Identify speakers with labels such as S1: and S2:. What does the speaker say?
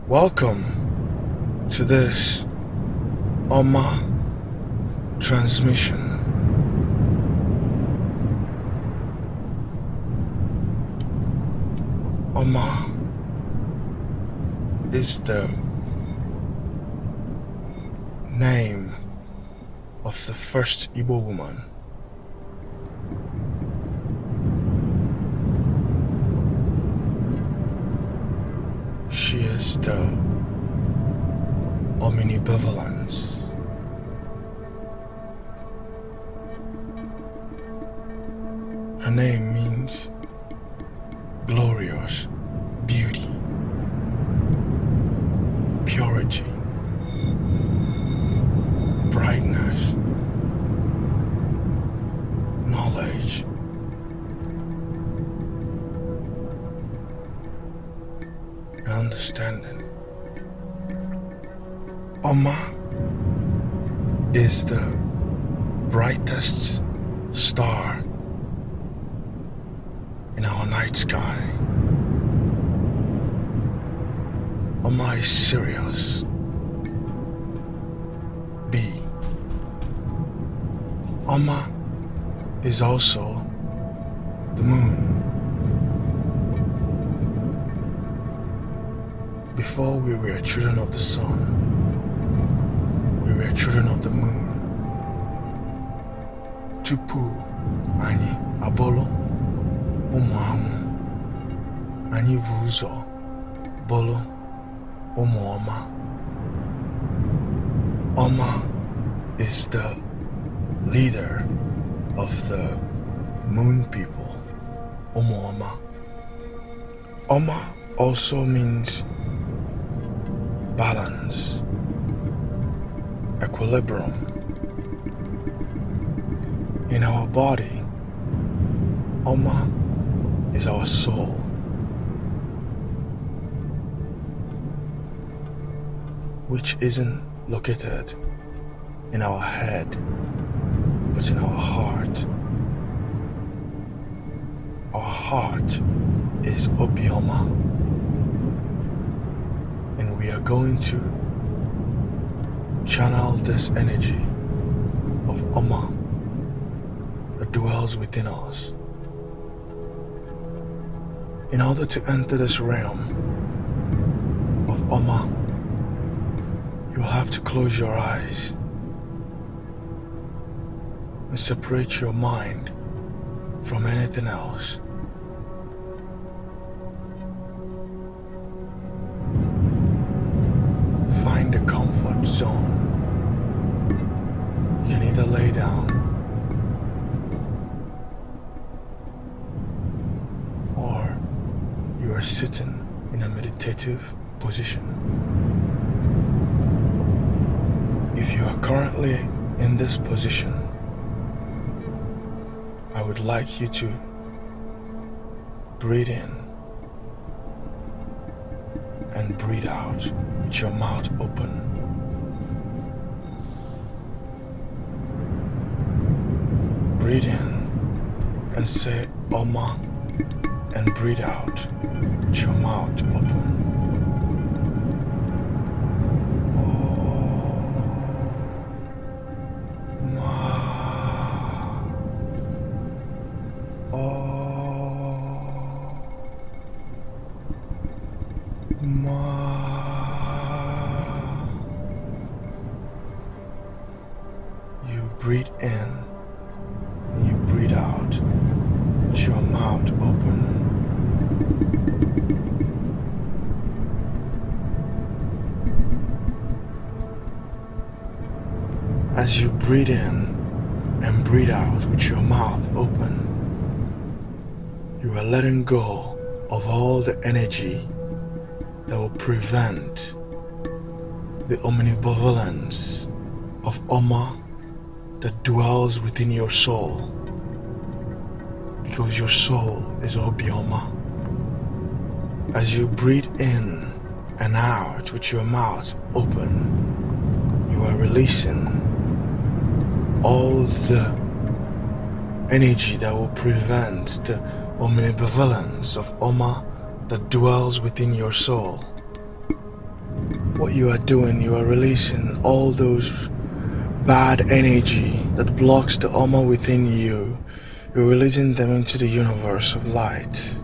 S1: Welcome to this OMA transmission. OMA is the name of the first Igbo woman She is the Omnibenevolence. Her name means glorious, beauty, purity, brightness, knowledge, and understanding. OMA is the brightest star in our night sky. OMA is SIRIUS. B. OMA is also the moon. Before we were children of the sun, we were children of the moon. Tupu anyị abolo ụmụ amụ, anyị bụ ụzọ bolo ụmụ ọma. OMA is the leader of the moon people, ụmụ ọma. OMA also means balance, equilibrium. In our body, OMA is our soul. Which isn't located in our head, but in our heart. Our heart is Obioma, and we are going to channel this energy of OMA that dwells within us. In order to enter this realm of OMA, you have to close your eyes and separate your mind from anything else. Find a comfort zone. You can either lay down or you are sitting in a meditative position. If you are currently in this position, I would like you to breathe in and breathe out with your mouth open. Breathe in and say OMA and breathe out with your mouth open. You breathe in and you breathe out with your mouth open. As you breathe in and breathe out with your mouth open, you are letting go of all the energy that will prevent the omnibenevolence of OMA that dwells within your soul, because your soul is Obioma. As you breathe in and out with your mouth open, you are releasing all the energy that will prevent the omnibenevolence of OMA that dwells within your soul. what you are doing, you are releasing all those bad energy that blocks the OMA within you. You're releasing them into the universe of light.